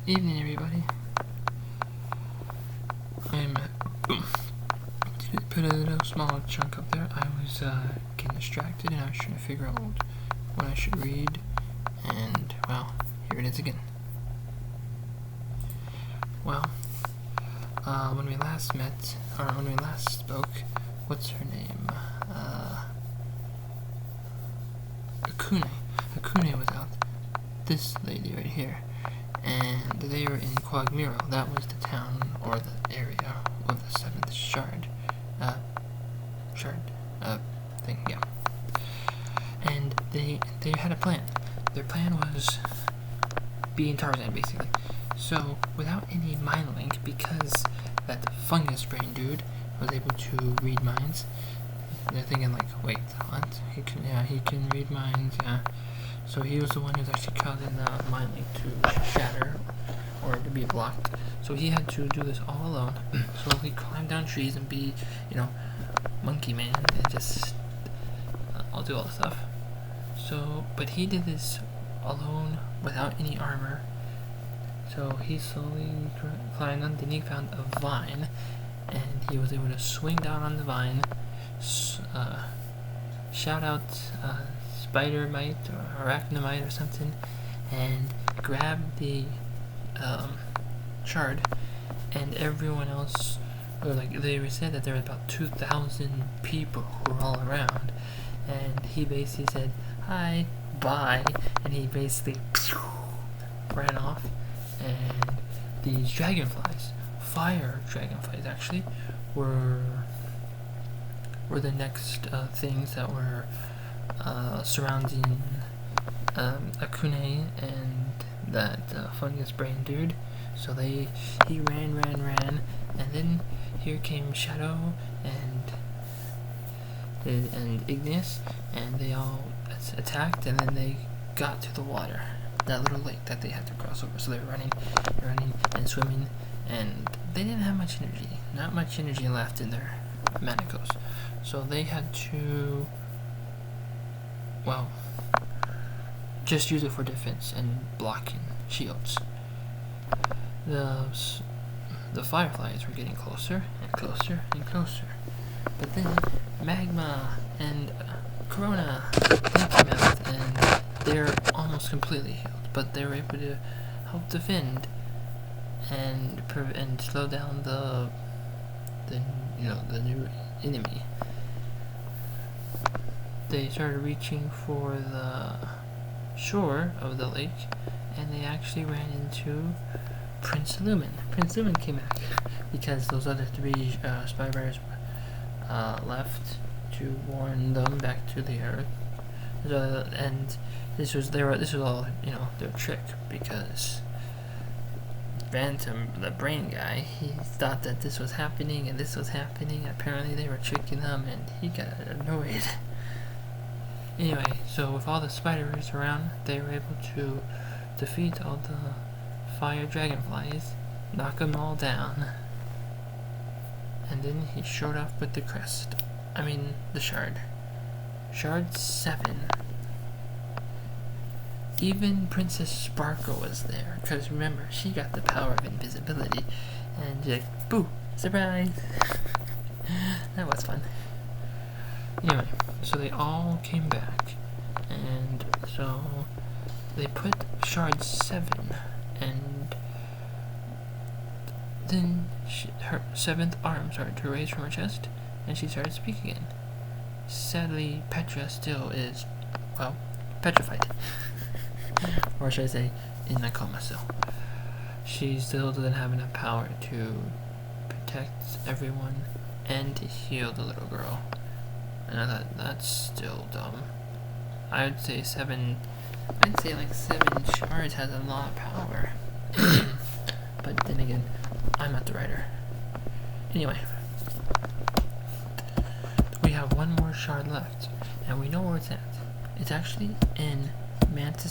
Evening, everybody. Didn't put a little small chunk up there. I was getting distracted and I was trying to figure out what I should read. And, well, here it is again. Well, when we last met, or when we last spoke, what's her name? Aqune. Aqune was out. This lady right here. And they were in Quagmiro. That was the town, or the area of the 7th shard. Thing, yeah. And they had a plan. Their plan was being Tarzan, basically. So, without any mind link, because that fungus brain dude was able to read minds, they're thinking like, wait, what? He can read minds, yeah. So he was the one who's actually causing the mind link to shatter or to be blocked. So he had to do this all alone. So he climbed down trees and be, monkey man and just I'll do all the stuff. So, but he did this alone without any armor. So he slowly climbed on, then he found a vine, and he was able to swing down on the vine, shout out spider mite or arachnomite or something, and grab the shard, and everyone else, they said that there were about 2,000 people who were all around, and he basically said, hi, bye, and he basically ran off, and these dragonflies, fire dragonflies actually, were the next things that were surrounding Aqune and that fungus brain dude. So he ran, and then here came Shadow and Igneous, and they all attacked, and then they got to the water, that little lake that they had to cross over. So they were running and swimming, and they didn't have much energy, not much energy left in their manacles. So they had to, well, just use it for defense and blocking shields. The fireflies were getting closer and closer and closer. But then Magma and Corona came out, and they're almost completely healed. But they were able to help defend and slow down the new enemy. They started reaching for the shore of the lake, and they actually ran into Prince Lumen. Prince Lumen came back because those other 3 spy bears left to warn them back to the Earth. And this was all their trick, because Phantom, the brain guy, he thought that this was happening and this was happening. Apparently they were tricking them, and he got annoyed. Anyway, so with all the spiders around, they were able to defeat all the fire dragonflies, knock them all down, and then he showed up with the crest. The shard. Shard 7. Even Princess Sparkle was there, because remember, she got the power of invisibility, and like, boo, surprise! That was fun. Anyway, so they all came back, and so they put Shard 7, and then her 7th arm started to raise from her chest, and she started speaking again. Sadly, Petra still is, well, petrified. Or should I say, in a coma cell. She still doesn't have enough power to protect everyone and to heal the little girl. And I thought, that's still dumb. I'd say 7 shards has a lot of power. But then again, I'm not the writer. Anyway, we have one more shard left, and we know where it's at. It's actually in Mantid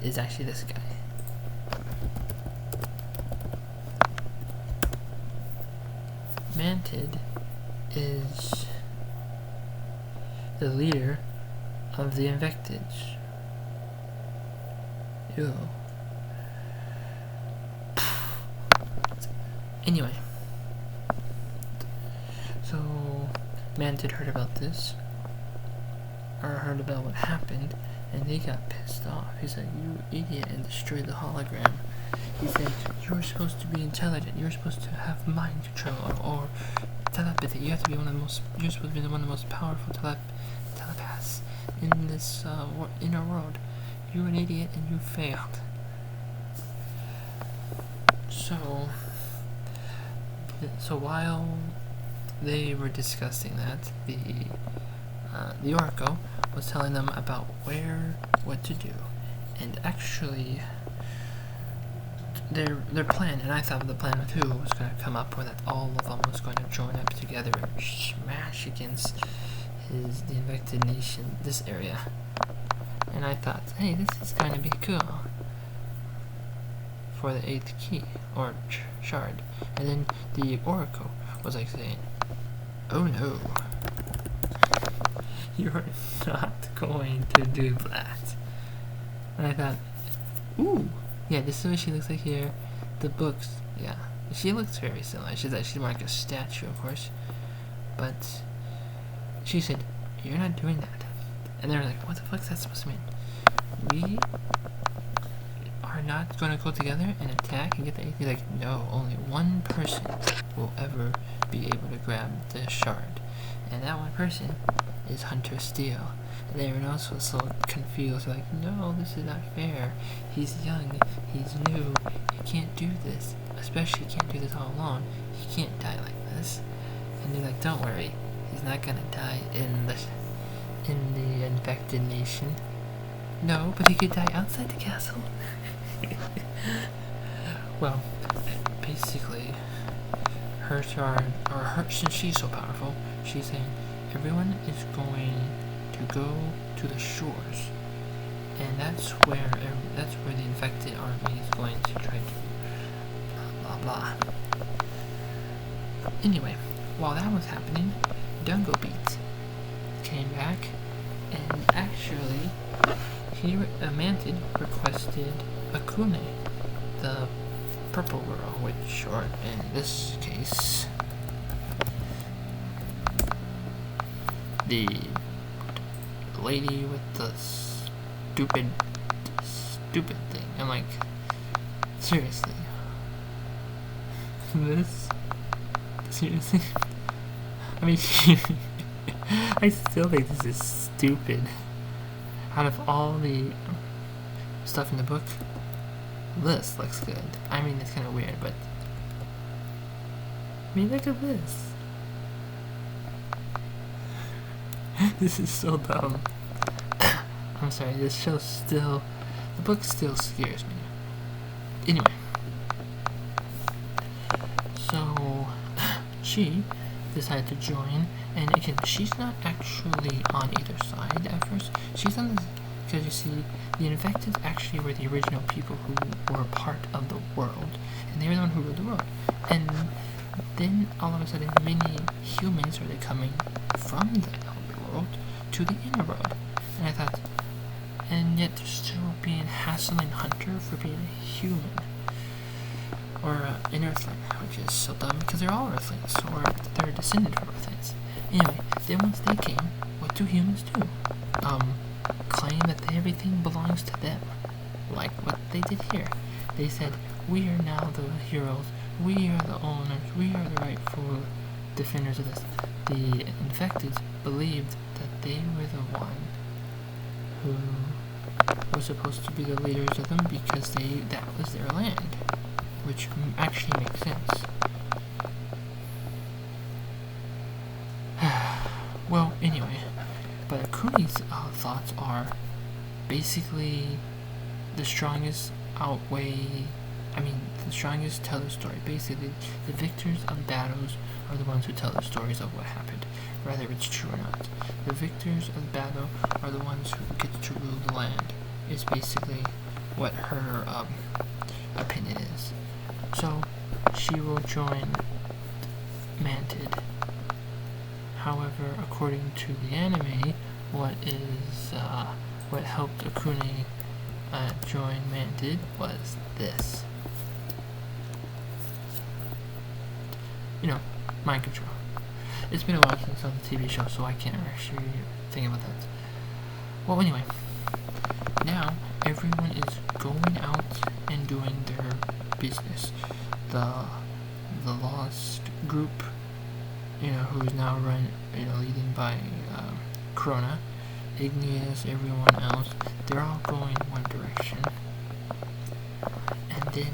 is actually this guy. Mantid is the leader of the Invectids. Ew. Anyway, so Mantid heard about this, or heard about what happened, and they got pissed off. He said, "You idiot," and destroyed the hologram. He said, "You're supposed to be intelligent. You're supposed to have mind control or telepathy. You have to be one of the most. You're supposed to be one of the most powerful telepaths in this inner world. You're an idiot and you failed." So while they were discussing that, the Oracle was telling them about what to do, and actually their plan, and I thought the plan too was going to come up, where that all of them was going to join up together and smash against the infected nation, this area. And I thought, hey, this is going to be cool for the 8th key, or shard. And then the Oracle was like saying, "Oh no, you're not going to do that." And I thought, ooh, yeah, this is what she looks like here. The books, yeah, she looks very similar. She's more like a statue, of course. But she said, "You're not doing that." And they were like, "What the fuck is that supposed to mean? We are not going to go together and attack and get the 8th?" Like, no, only one person will ever be able to grab the shard. And that one person is Hunter Steele. And everyone else was so confused, like, "No, this is not fair. He's young, he's new, he can't do this. Especially he can't do this all alone. He can't die like this." And they're like, "Don't worry, he's not gonna die in the infected nation." "No, but he could die outside the castle." Well, basically, her shard, since she's so powerful, she's saying everyone is going to go to the shores, and that's where the infected army is going to try to blah blah blah. Anyway, while that was happening, Dungo Beat came back, and actually, Mantid requested Aqune, the purple girl, or in this case, the lady with the stupid thing. I'm like, seriously? This? Seriously? I mean, I still think this is stupid. Out of all the stuff in the book, this looks good. I mean, it's kind of weird, but I mean, look at this. This is so dumb. I'm sorry, the book still scares me. Anyway, so she decided to join, and again, she's not actually on either side at first. She's on the, because you see, the infected actually were the original people who were part of the world, and they were the one who ruled the world. And then all of a sudden, many humans started coming from the outer world to the inner world. And I thought, and yet they're still being hassling Hunter for being a human, or an Earthling, which is so dumb because they're all Earthlings, or they're descended from Earthlings. Anyway, then once they came, what do humans do? Claim that everything belongs to them, like what they did here. They said, "We are now the heroes, we are the owners, we are the rightful defenders of this." The infected believed that they were the one who were supposed to be the leaders of them because that was their land, which actually makes sense. Well, anyway, but Akune's thoughts are basically the strongest the strongest tell the story. Basically, the victors of battles are the ones who tell the stories of what happened, whether it's true or not. The victors of battle are the ones who get to rule the land, is basically what her opinion is. So, she will join Mantid. However, according to the anime, what helped Aqune Join Man did was this. You know, mind control. It's been a while since I saw the TV show, so I can't actually think about that. Well, anyway, now everyone is going out and doing their business. The lost group, you know, who is now leading by Corona, Igneous, everyone else, they're all going one direction. And then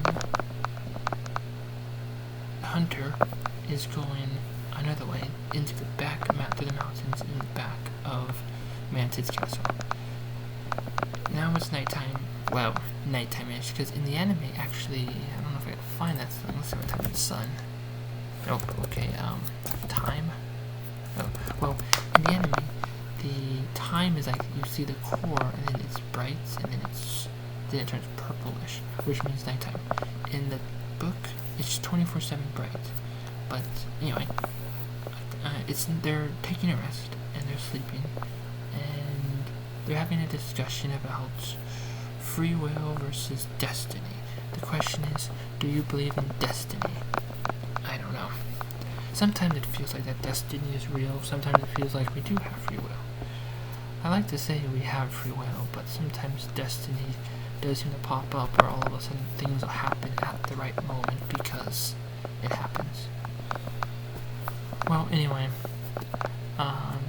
Hunter is going another way into the back to the mountains in the back of Mantid's castle. Now it's nighttime. Well, nighttime-ish, because in the anime, actually, I don't know if I can find that thing. Let's see what time it's sun. Oh, okay, time? Oh, well, in the anime, the time is like, you see the core, and then it's bright, and then it turns purplish, which means nighttime. In the book, it's 24/7 bright. But, anyway, they're taking a rest, and they're sleeping, and they're having a discussion about free will versus destiny. The question is, do you believe in destiny? I don't know. Sometimes it feels like that destiny is real, sometimes it feels like we do have free will. I like to say we have free will, but sometimes destiny does seem to pop up where all of a sudden things will happen at the right moment because it happens. Well, anyway,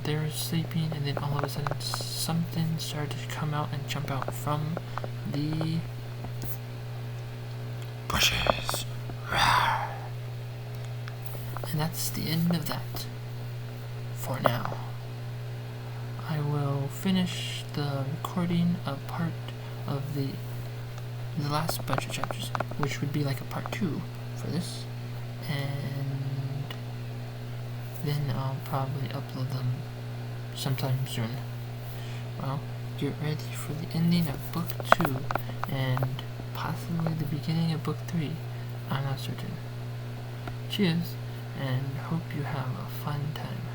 they're sleeping, and then all of a sudden something started to come out and jump out from the bushes. And that's the end of that for now. I will finish the recording of part of the last bunch of chapters, which would be like a part 2 for this, and then I'll probably upload them sometime soon. Well, get ready for the ending of book 2 and possibly the beginning of book 3. I'm not certain. Cheers, and hope you have a fun time.